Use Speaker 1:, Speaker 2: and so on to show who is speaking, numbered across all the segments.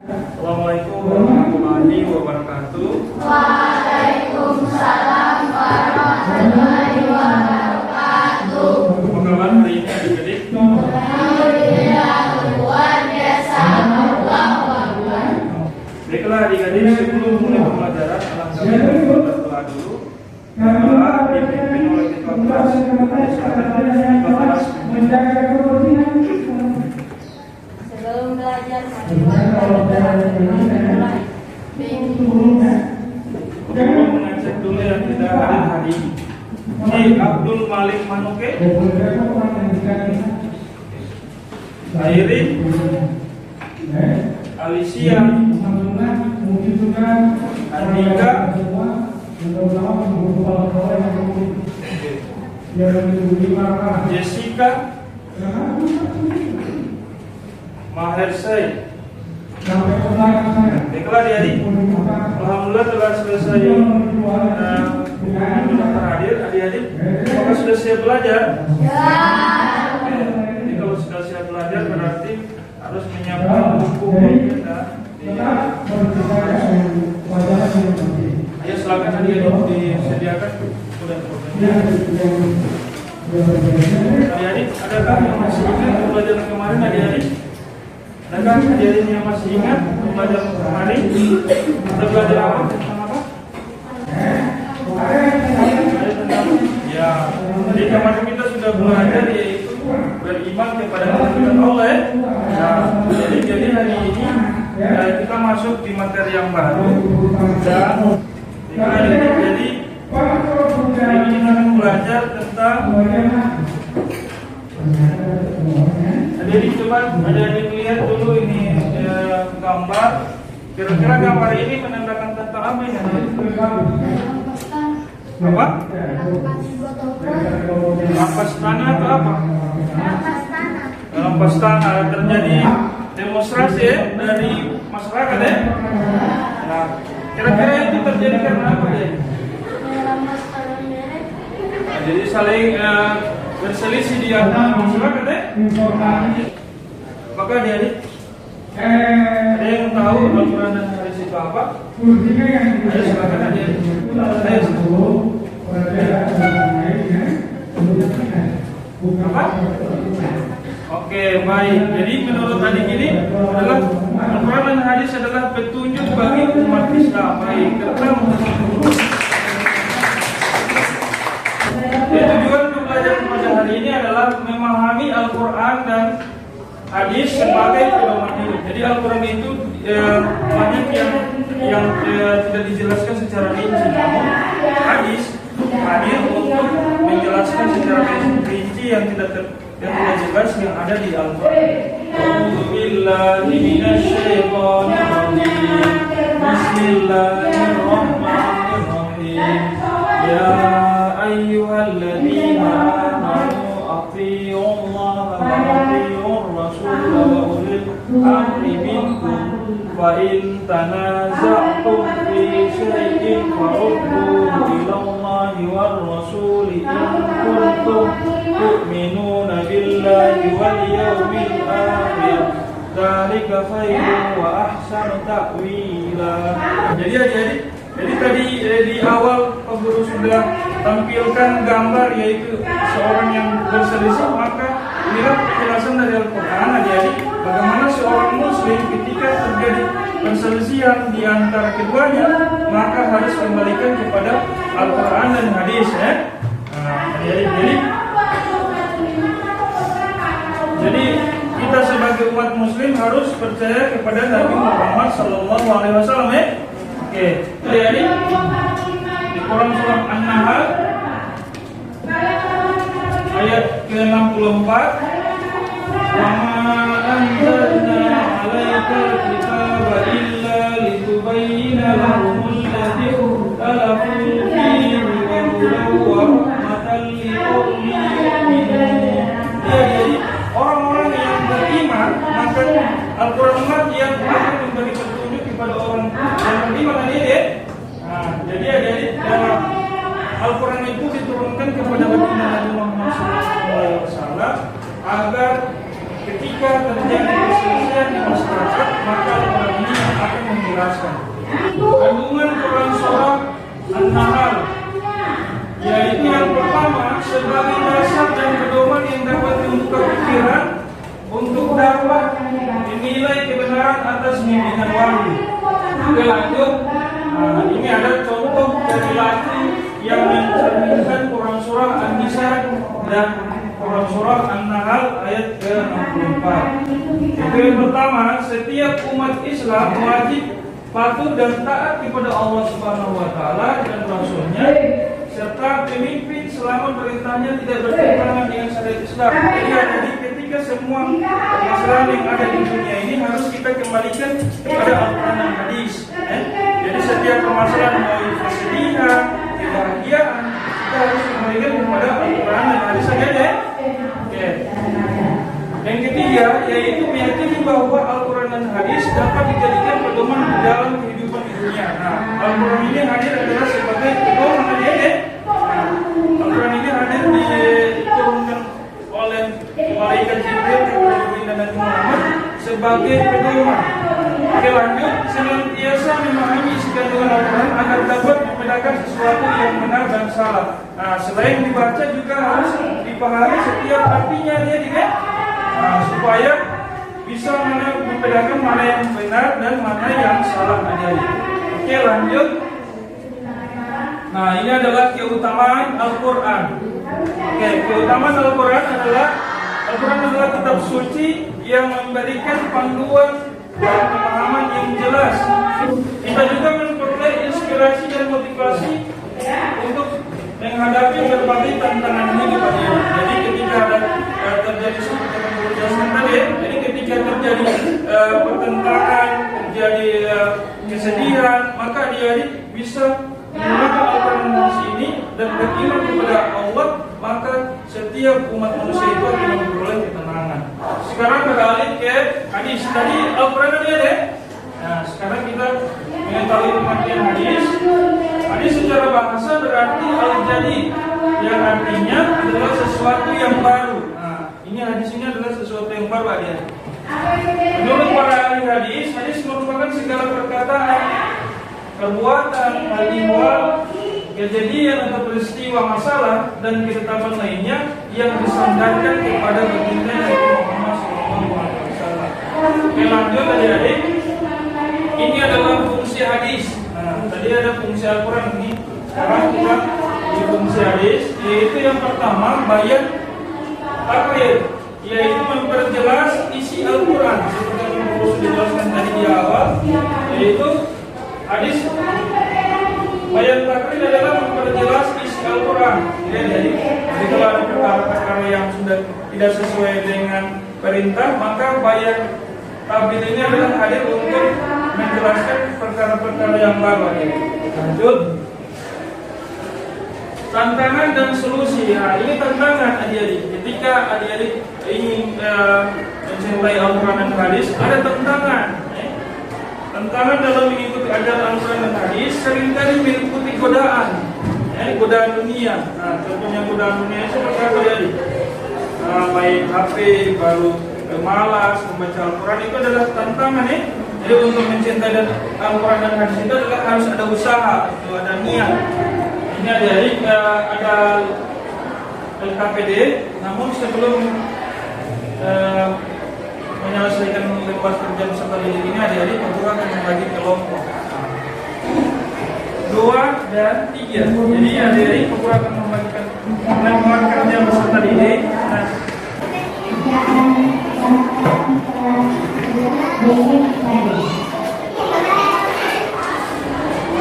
Speaker 1: Assalamualaikum warahmatullahi wabarakatuh.
Speaker 2: Waalaikumsalam warahmatullahi wabarakatuh.
Speaker 1: Apa kabar hari ini adik-adik?
Speaker 2: Alhamdulillah luar biasa. Allahu Akbar.
Speaker 1: Baiklah adik-adik, sebelum mulai pembelajaran alhamdulillah kita berdoa dulu. Doa dipimpin oleh kita kelas.
Speaker 2: Sebelum belajar mulai.
Speaker 1: Coba mengecek dulu yang tidak hadir hari ini. Ini Abdul Malik Manuke, Airin, Alicia, Andika, Jessica, Maher Said. Baiklah adik-adik, alhamdulillah telah selesai hadir adik-adik. Apakah sudah siap belajar? Jadi kalau sudah siap belajar berarti harus menyiapkan buku kita. Ayo silakan adik-adik disediakan. Adik-adik, adakah yang masih ingat pembelajaran kemarin adik-adik? Adakah adik-adik yang masih ingat pembelajaran kemarin? Kita belajar apa? Tentang apa? Ya, jadi kemarin kita sudah belajar yaitu beriman kepada kebenaran Allah ya. Nah, jadi hari ini kita masuk di materi yang baru dan jadi hari ini kita akan belajar tentang adik-adik coba adik-adik lihat dulu ini gambar. Kira-kira gambar ini menandakan tentang apa ini? Apa? Rampas tanah atau apa? Rampas tanah terjadi demonstrasi ya, dari masyarakat ya. Nah, kira-kira itu terjadi karena apa ya? Nah, jadi saling berselisih di antara masyarakat ya. Maka adik-adik ada yang tahu Al-Quran dan hadis itu apa? Ayo silakan adik-adik. Apa? Oke, baik. Jadi menurut adik ini adalah Al-Quran dan hadis adalah petunjuk bagi umat Islam. Baik, tujuan untuk belajar pada hari ini adalah memahami Al-Quran dan hadis sebagai pedoman hidup. Jadi Al-Quran itu banyak yang tidak dijelaskan secara rinci, namun hadis hadir untuk menjelaskan secara rinci yang tidak jelas yang ada di Al-Quran. A'udzubillahi minasyaitonirrajim. Bismillahirrahmanirrahim. Ya ayyuhalladzina amanu athi'ullaha wa athi'ur rasul wa ulil amri minkum fa in tanaza'tum fi syai'in farudduhu ilallahi war rasul in kuntum tu'minuna billahi wal yawmil akhir dzalika khairun wa ahsanu ta'wila. Jadi tadi di awal Pak Guru sudah tampilkan gambar yaitu seorang yang berselisih, maka inilah penjelasan dari Al-Quran adik-adik bagaimana seorang muslim ketika terjadi perselisihan di antara keduanya maka harus kembalikan kepada Al-Quran dan hadis ya. Jadi kita sebagai umat muslim harus percaya kepada Nabi Muhammad SAW ya. Oke, jadi di Quran surah An-Nahl ayat ke-64, "Wa ma anzalna 'alaikal kitaba illa litubayyana lahumul ladzi ikhtalafu fihi wa hudan wa rahmatan liqaumin yu'minun." Jadi orang-orang yang beriman maka Al-Quran yang akan memberi petunjuk kepada orang yang beriman ini. Nah, jadi Al-Quran itu diturunkan kepada baginda Nabi Muhammad SAW agar ketika terjadi perselisihan di masyarakat maka Al-Quran ini jelaskan. Kandungan Quran surah An-Nahl, yaitu yang pertama sebagai dasar dan pedoman yang dapat membuka pikiran untuk dapat menilai kebenaran atas bimbingan wahyu. Oke, lanjut. Ini ada contoh dari lagu yang mencerminkan Quran surah An-Nisa dan Quran surah An-Nahl ayat ke-64. Itu yang pertama, setiap umat Islam wajib patuh dan taat kepada Allah Subhanahu wa taala dan Rasul-Nya, serta pemimpin selama perintahnya tidak bertentangan dengan syariat Islam. Jadi ketika semua permasalahan yang ada di dunia ini harus kita kembalikan kepada Al-Quran dan Hadis. Jadi setiap permasalahan mau kesedihan, kebahagiaan, kita harus kembalikan kepada Al-Quran dan Hadis saja ya. Oke. Yang ketiga yaitu meyakini bahwa Al-Quran dan Hadis dapat dijadikan pedoman dalam kehidupan di dunia. Nah, Al-Quran ini hadir adalah sebagai pedoman aja ya. Al-Quran ini hadir diturunkan oleh malaikat Jibril kepada Nabi Muhammad sebagai pedoman. Oke, lanjut. Senantiasa memahami isi kandungan Al-Quran agar dapat membedakan sesuatu yang benar dan salah. Nah, selain dibaca juga harus dipahami setiap artinya dia juga. Supaya bisa membedakan mana yang benar dan mana yang salah aja. Oke, lanjut. Nah, ini adalah keutamaan Al-Quran. Oke, keutamaan Al-Quran adalah kitab suci yang memberikan panduan dan pemahaman yang jelas. Kita juga memperoleh inspirasi dan motivasi untuk menghadapi berbagai tantangan hidup. Jadi ketika ada terjadi jadi ketika terjadi pertentangan, terjadi kesedihan, maka dia bisa menggunakan Al-Quran ini dan beriman kepada Allah, maka setiap umat manusia itu akan memperoleh ketenangan. Sekarang beralih ke hadis. Tadi Al-Quran dia deh. Nah, sekarang kita mengetahui pengertian hadis. Hadis secara bahasa berarti al-jadid, yang artinya adalah sesuatu yang baru. Nah, ini hadis ini adalah sesuatu yang baru dia. Menurut para ahli hadis, hadis merupakan segala perkataan, perbuatan, hal-ihwal, kejadian atau peristiwa masalah dan ketetapan lainnya yang disandarkan kepada baginda Nabi Muhammad SAW. Oke, lanjut adik-adik. Ini adalah fungsi hadis. Nah, tadi ada fungsi Al-Quran ini. Sekarang kita di fungsi hadis, yaitu yang pertama bayan takrir, yaitu memperjelas isi Al-Quran seperti yang sudah dijelaskan tadi di awal, yaitu hadis bayan takrir adalah memperjelas isi Al-Quran. Jadi kalau ada perkara-perkara yang sudah tidak sesuai dengan perintah, maka bayan takrir ini adalah hadir untuk menjelaskan perkara-perkara yang baru. Lanjut. Tantangan dan solusi. Nah, ini tantangan adik-adik. Ketika adik-adik ingin mencintai Al-Quran dan Hadis, ada tantangan. Tantangan dalam mengikuti ajaran Al-Quran dan Hadis seringkali meliputi godaan, godaan dunia. Nah, contohnya godaan dunia seperti apa adik? Main HP, baru malas membaca Al-Quran, itu adalah tantangan ya. Jadi untuk mencintai Al-Quran dan Hadis itu adalah harus ada usaha, itu ada niat. Ini adik-adik ada LKPD, namun sebelum menyelesaikan lembar kerja peserta didik ini, adik-adik guru akan membagi kelompok 2 dan 3. Jadi adik-adik guru akan membagikan lembar kerja peserta didik.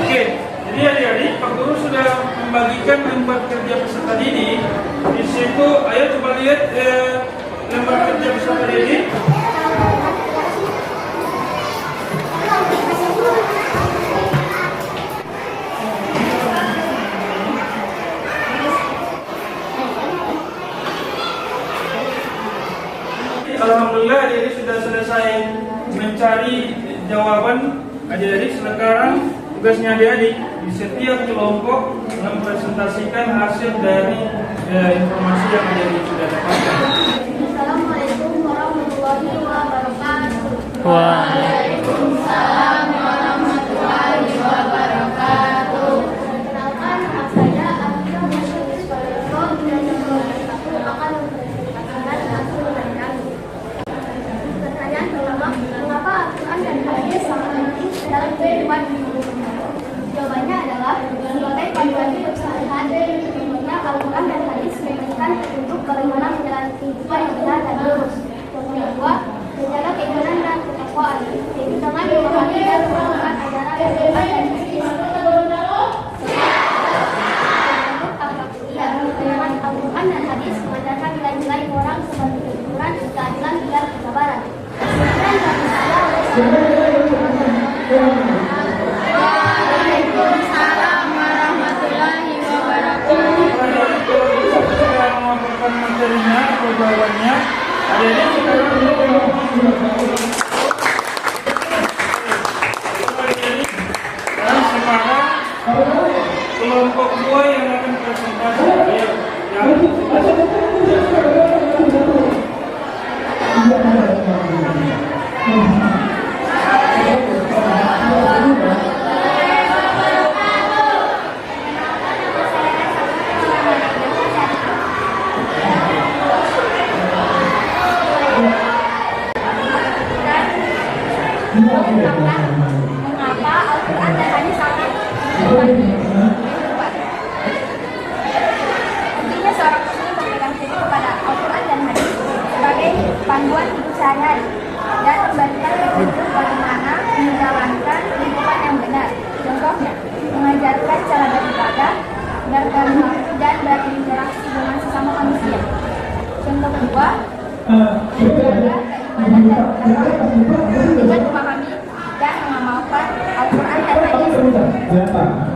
Speaker 1: Oke, jadi adik-adik Pak Guru sudah membagikan lembar kerja peserta didik. Di situ, ayo coba lihat lembar kerja peserta didik. Alhamdulillah adik-adik sudah selesai mencari jawaban. Adik-adik sekarang tugasnya adik-adik di setiap kelompok mempresentasikan hasil dari informasi yang adik-adik sudah dapatkan.
Speaker 2: Assalamualaikum warahmatullahi wabarakatuh.
Speaker 3: Waalaikumsalam warahmatullahi wabarakatuh.
Speaker 2: Waalaikumsalam warahmatullahi wabarakatuh.
Speaker 1: Saya melaporkan materinya atau jawabannya. Ada ini dan sekarang kelompok 2 yang akan presentasi.
Speaker 2: Mengapa Al-Quran dan hadis sangat berbagi kehidupan? Pentingnya seorang muslim berpegang teguh kepada Al-Quran dan hadis sebagai panduan hidup sehari-hari dan memberikan petunjuk bagaimana menjalankan kehidupan yang benar. Contohnya, mengajarkan cara beribadah, beragama dan berinteraksi dengan sesama manusia. Contoh kedua, menjaga keimanan dan ketakwaan dengan memahami dan mengamalkan Al-Quran dan hadis.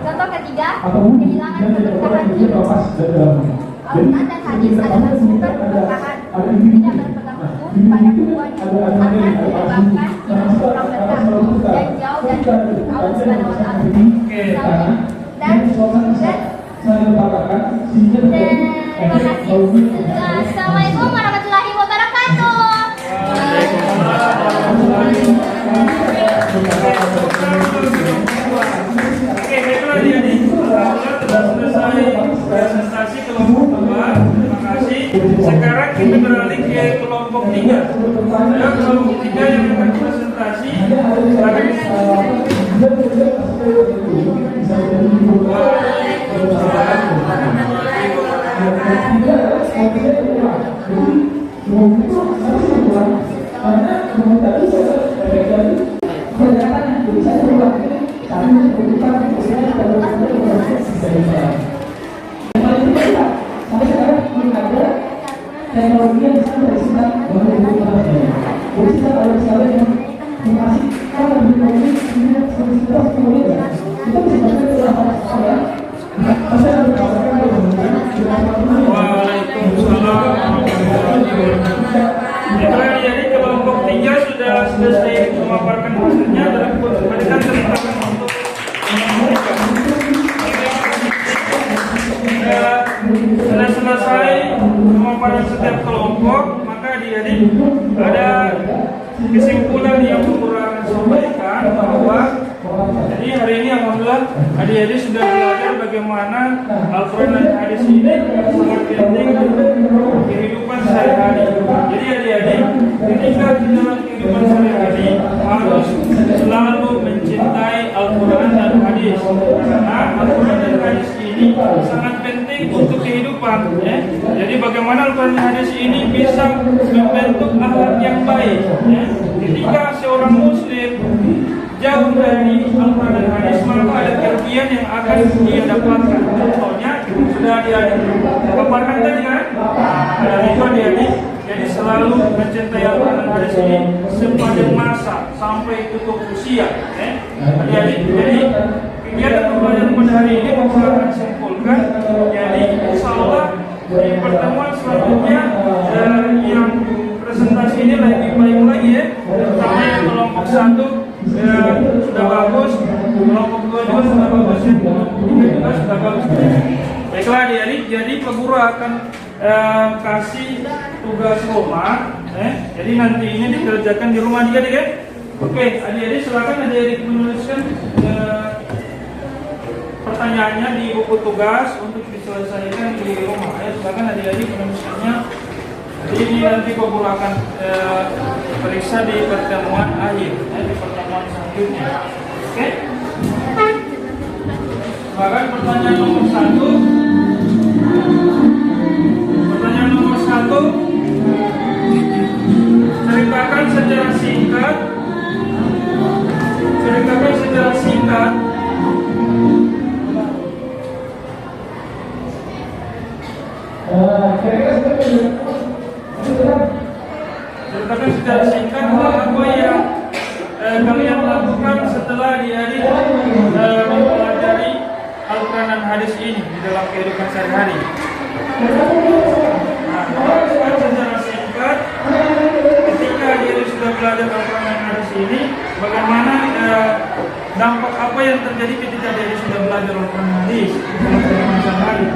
Speaker 2: Contoh ketiga, kehilangan keberkahan hidup. Al-Quran dan hadis adalah sumber keberkahan. Tidak berpegang teguh pada keduanya akan menyebabkan hidup kurang berkah dan jauh dari Allah Subhanahu wa Ta'ala. Terima kasih. Assalamualaikum warahmatullahi wabarakatuh.
Speaker 1: Oke, baiklah adik-adik, sudah selesai presentasi kelompok 2. Terima kasih. Sekarang kita beralih ke kelompok 3. Ada kelompok 3 yang akan presentasi.
Speaker 3: Teknologi yang bisa bersifat
Speaker 1: Jadi kelompok 3 sudah selesai memaparkan hasilnya dalam pendidikan kesempatan untuk sudah selesai memaparkan setiap kelompok, maka adik-adik ada kesimpulan yang kurang sampaikan bahwa jadi hari ini alhamdulillah adik-adik sudah belajar bagaimana Al-Quran dan hadis ini sangat penting untuk kehidupan sehari-hari. Jadi adik-adik ketika di dalam kehidupan sehari-hari harus selalu mencintai Al-Quran dan hadis, karena Al-Quran dan hadis ini sangat penting untuk kehidupan. Jadi bagaimana Al-Quran dan hadis ini bisa membentuk akhlak yang baik. Ketika seorang muslim jauh dari Al-Quran dan hadis, maka ada kerugian yang akan dia dapatkan. Contohnya sudah adik-adik paparkan tadi kan? Dan itu adik-adik jadi selalu mencintai Al-Quran dan hadis ini sepanjang masa sampai tutup usia. Adik-adik, jadi kegiatan pembelajaran pada hari ini saya akan simpulkan. Jadi insya Allah di pertemuan selanjutnya yang presentasi ini lebih baik lagi ya. Terutama yang kelompok 1 sudah bagus, kelompok 2 juga sudah bagus, yang kelompok 3 juga sudah bagus. Baiklah adik-adik, jadi Pak Guru akan kasih tugas rumah. Jadi nanti ini dikerjakan di rumah adik-adik ya. Oke, adik-adik silakan adik-adik menuliskan pertanyaannya di buku tugas untuk diselesaikan di rumah. Silakan adik-adik menuliskannya. Jadi ini nanti Pak Guru akan periksa di pertemuan akhir, di pertemuan selanjutnya. Oke? Silakan pertanyaan nomor 1. Pertanyaan nomor 1. Ceritakan secara singkat. Ceritakan secara singkat. Ceritakan secara singkat hal apa yang kalian lakukan setelah adik-adik mempelajari Al-Quran dan hadis ini di dalam kehidupan sehari-hari? Nah, secara singkat, ketika adik-adik sudah belajar Al-Quran dan hadis ini, bagaimana dampak apa yang terjadi ketika adik-adik sudah belajar Al-Quran dan hadis di dalam kehidupan sehari-hari?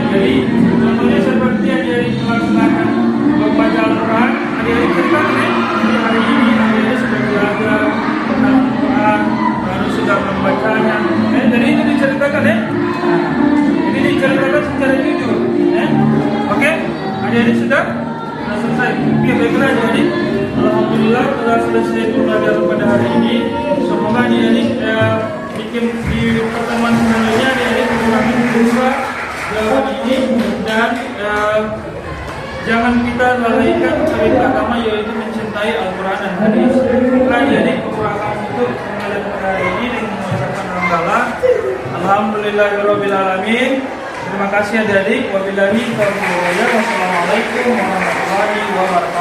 Speaker 1: Jadi contohnya seperti adik-adik melaksanakan membaca Al-Quran, adik-adik ceritakan di hari ini adik-adik sudah belajar tentang Al-Quran, lalu sudah membacanya. Jadi itu diceritakan ya. Ini diceritakan secara jujur. Oke, adik-adik sudah selesai. Oke, baiklah adik-adik. Alhamdulillah telah selesai pembelajaran pada hari ini. Semoga adik-adik bikin di pertemuan selanjutnya adik-adik mengulangi berusaha jawaban ini dan jangan kita lalaikan perintah agama yaitu mencintai Al-Quran dan hadis. Jadi kekurangan untuk mengajar pada hari ini dengan mengucapkan hamdalah. Alhamdulillahirabbil alamin. Terima kasih adik-adik. Wabillahi taufiq wal hidayah. Wassalamualaikum warahmatullahi wabarakatuh.